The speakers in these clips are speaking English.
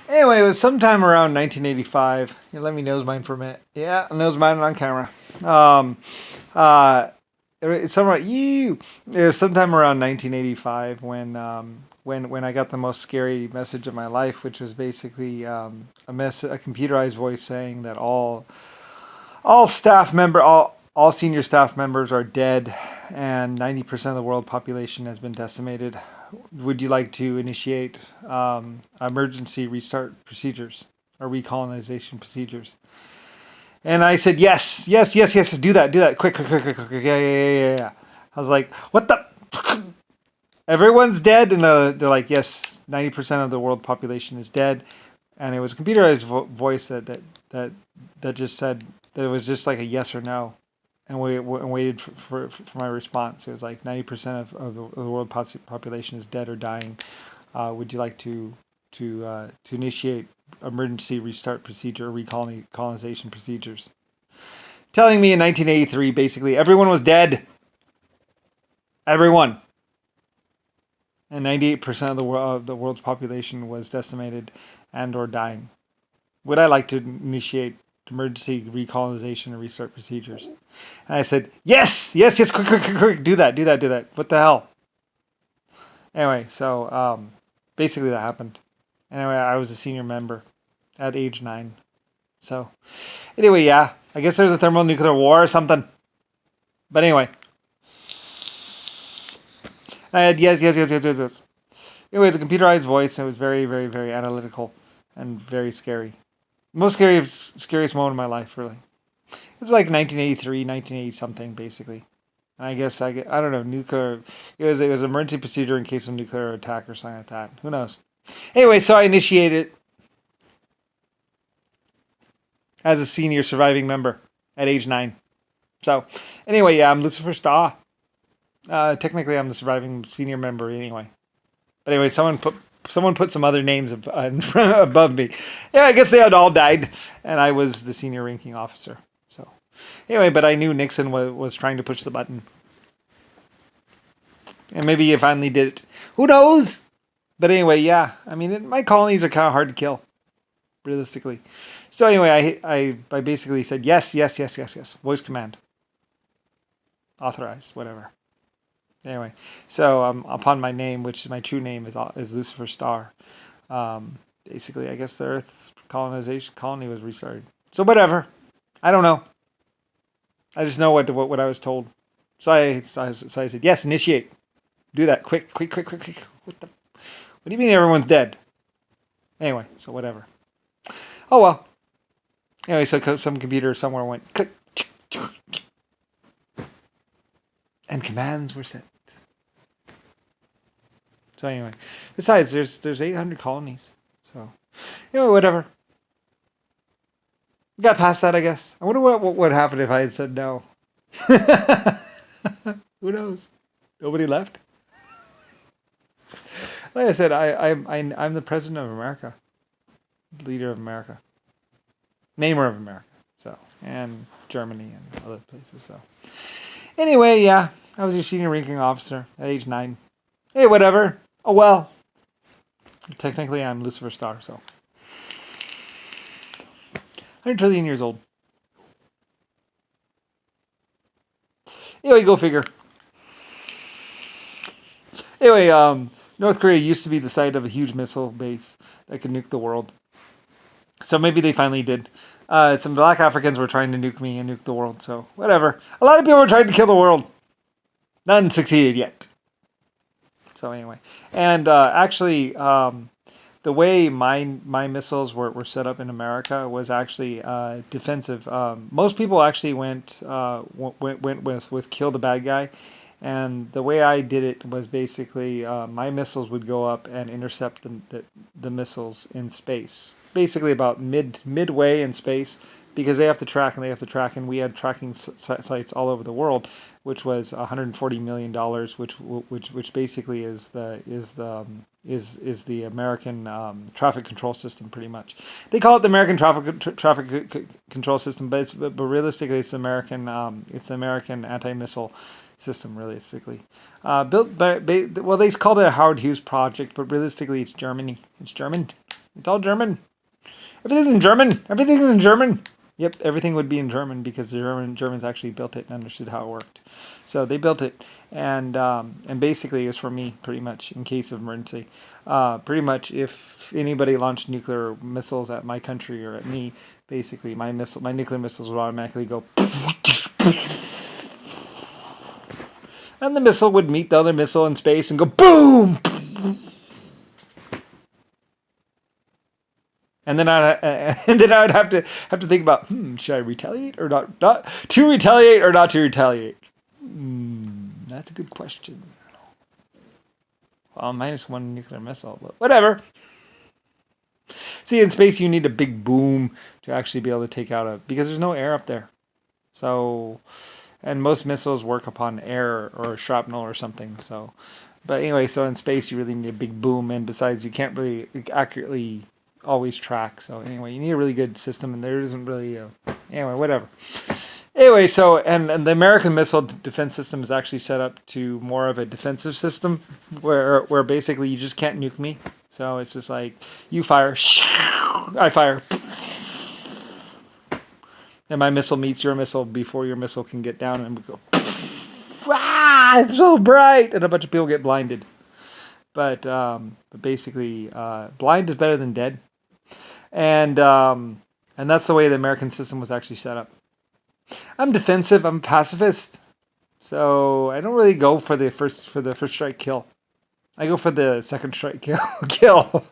Anyway, it was sometime around 1985. You let me nose mine for a minute. Yeah, nose mine on camera. Um, uh, it's somewhere you. It was sometime around 1985 when I got the most scary message of my life, which was basically a computerized voice saying that all senior staff members are dead, and 90% of the world population has been decimated. Would you like to initiate emergency restart procedures or recolonization procedures? And I said, yes, yes, yes, yes, do that, quick, quick, quick, quick, quick, yeah, yeah, yeah, yeah, yeah. I was like, what the? Everyone's dead, and they're like, yes, 90% of the world population is dead, and it was a computerized voice that that just said that it was just like a yes or no, and we and waited for my response. It was like 90% of the world population is dead or dying. Would you like to initiate emergency restart procedure, recolonization procedures? Telling me in 1983, basically everyone was dead. Everyone. And 98% of the world's population was decimated and or dying. Would I like to initiate emergency recolonization and restart procedures? And I said, yes, yes, yes, quick, quick, quick, quick, do that, do that, do that. What the hell? Anyway, so basically that happened. Anyway, I was a senior member at age 9. So anyway, yeah, I guess there's a thermonuclear war or something. But anyway, I had yes, yes, yes, yes, yes, yes. Anyway, it's a computerized voice, and it was very, very, very analytical and very scary. Most scariest moment of my life, really. It's like 1983, 1980 something, basically. And I guess I don't know, nuclear. It was an emergency procedure in case of nuclear attack or something like that. Who knows? Anyway, so I initiated as a senior surviving member at age 9. So anyway, yeah, I'm Lucifer Starr. Technically, I'm the surviving senior member anyway. But anyway, someone put some other names in front, above me. Yeah, I guess they had all died, and I was the senior ranking officer. So anyway, but I knew Nixon was trying to push the button, and maybe he finally did it. Who knows? But anyway, yeah. I mean, my colonies are kind of hard to kill, realistically. So anyway, I basically said yes, yes, yes, yes, yes. Voice command, authorized, whatever. Anyway, so upon my name, which my true name is Lucifer Starr. Basically, I guess the Earth's colonization colony was restarted. So whatever. I don't know. I just know what I was told. So I said yes, initiate. Do that quick, quick, quick, quick, quick. What do you mean everyone's dead? Anyway, so whatever. Oh well. Anyway, so some computer somewhere went click, and commands were sent. So anyway, besides, there's 800 colonies. So anyway, whatever. We got past that, I guess. I wonder what would happen if I had said no. Who knows? Nobody left. Like I said, I'm the president of America, leader of America, namer of America. So and Germany and other places. So anyway, yeah, I was your senior ranking officer at age 9. Hey, whatever. Oh well. Technically, I'm Lucifer Starr, so 100 trillion years old. Anyway, go figure. Anyway, North Korea used to be the site of a huge missile base that could nuke the world. So maybe they finally did. Some black Africans were trying to nuke me and nuke the world. So whatever. A lot of people were trying to kill the world. None succeeded yet. So anyway, and actually, the way my missiles were set up in America was actually defensive. Most people actually went with kill the bad guy, and the way I did it was basically my missiles would go up and intercept the missiles in space, basically about midway in space, because they have to track and they have to track, and we had tracking sites all over the world, which was $140 million, which basically is the American traffic control system, pretty much. They call it the American traffic control system, but realistically, it's the American anti-missile system, realistically. Built by, well, they called it a Howard Hughes project, but realistically, it's Germany. It's German. It's all German. Everything's in German. Everything's in German. Yep, everything would be in German because the Germans actually built it and understood how it worked. So they built it, and basically it was for me, pretty much, in case of emergency. Pretty much, if anybody launched nuclear missiles at my country or at me, basically my nuclear missiles would automatically go, and the missile would meet the other missile in space and go boom. And then I would have to think about, should I retaliate or not? Not to retaliate or not to retaliate? That's a good question. Well, -1 nuclear missile, but whatever. See, in space you need a big boom to actually be able to take out because there's no air up there. So, and most missiles work upon air or shrapnel or something. So, but anyway, so in space you really need a big boom, and besides, you can't really accurately always track. So anyway, you need a really good system, and there isn't really anyway, whatever. Anyway, so and the American missile defense system is actually set up to more of a defensive system where basically you just can't nuke me. So it's just like you fire, I fire, and my missile meets your missile before your missile can get down, and we go, it's so bright, and a bunch of people get blinded. But basically, blind is better than dead. And that's the way the American system was actually set up. I'm defensive. I'm a pacifist, so I don't really go for the first strike kill. I go for the second strike kill.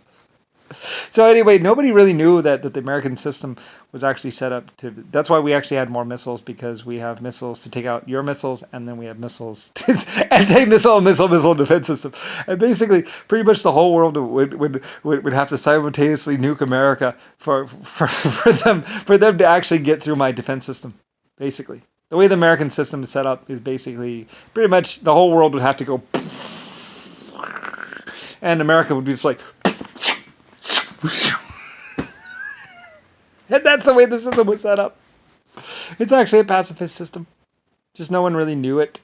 So anyway, nobody really knew that the American system was actually set up to. That's why we actually had more missiles, because we have missiles to take out your missiles, and then we have missiles anti-missile missile defense system. And basically, pretty much the whole world would have to simultaneously nuke America for them to actually get through my defense system. Basically, the way the American system is set up is basically pretty much the whole world would have to go, and America would be just like. And that's the way the system was set up. It's actually a pacifist system. Just no one really knew it.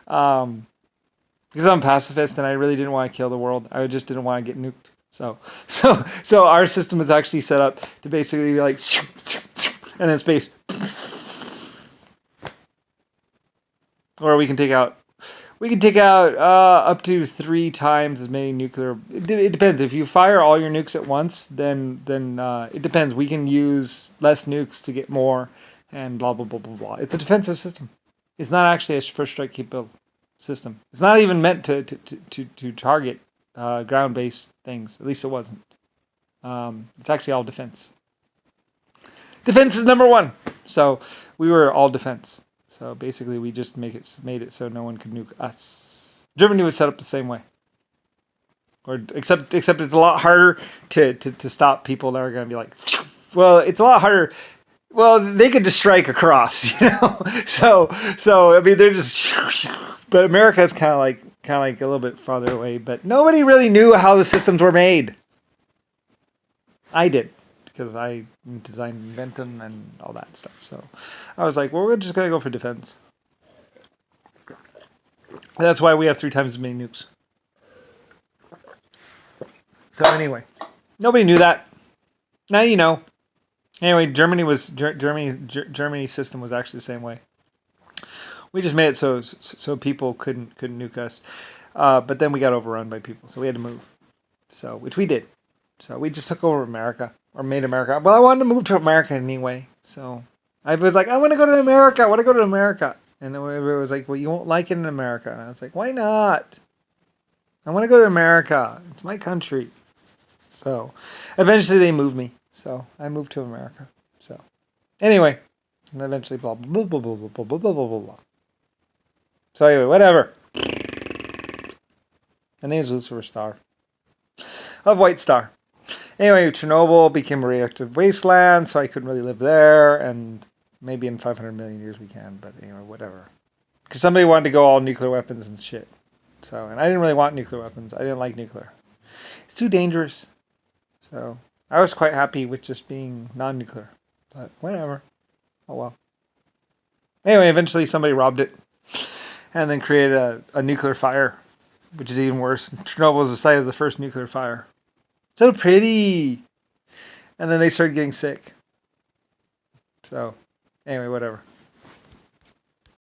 Because I'm a pacifist and I really didn't want to kill the world. I just didn't want to get nuked. So our system is actually set up to basically be like, and then space. Or we can take out up to 3 times as many nuclear. It depends. If you fire all your nukes at once, then it depends. We can use less nukes to get more, and blah blah blah blah blah. It's a defensive system. It's not actually a first strike kill system. It's not even meant to target ground-based things. At least it wasn't. It's actually all defense. Defense is number 1. So we were all defense. So basically, we just made it so no one could nuke us. Germany was set up the same way, except it's a lot harder to stop people that are going to be like, well, it's a lot harder. Well, they could just strike across, So I mean, they're just. But America is kind of like a little bit farther away. But nobody really knew how the systems were made. I did. Because I designed and invent them and all that stuff. So I was like, well, we're just going to go for defense. And that's why we have 3 times as many nukes. So anyway, nobody knew that. Now you know. Anyway, Germany's system was actually the same way. We just made it so people couldn't nuke us. But then we got overrun by people, so we had to move. So which we did. So we just took over America. Or made America. Well, I wanted to move to America anyway. So I was like, I want to go to America. And everybody was like, well, you won't like it in America. And I was like, why not? I want to go to America. It's my country. So eventually they moved me. So I moved to America. So anyway, and eventually blah, blah, blah, blah, blah, blah, blah, blah, blah, blah. So anyway, whatever. My name is Lucifer Star. Of White Star. Anyway, Chernobyl became a radioactive wasteland, so I couldn't really live there, and maybe in 500 million years we can, but anyway, whatever. Because somebody wanted to go all nuclear weapons and shit. So, and I didn't really want nuclear weapons. I didn't like nuclear. It's too dangerous. So, I was quite happy with just being non-nuclear. But whatever. Oh well. Anyway, eventually somebody robbed it, and then created a nuclear fire, which is even worse. Chernobyl was the site of the first nuclear fire. So pretty. and then they started getting sick. So, anyway, whatever.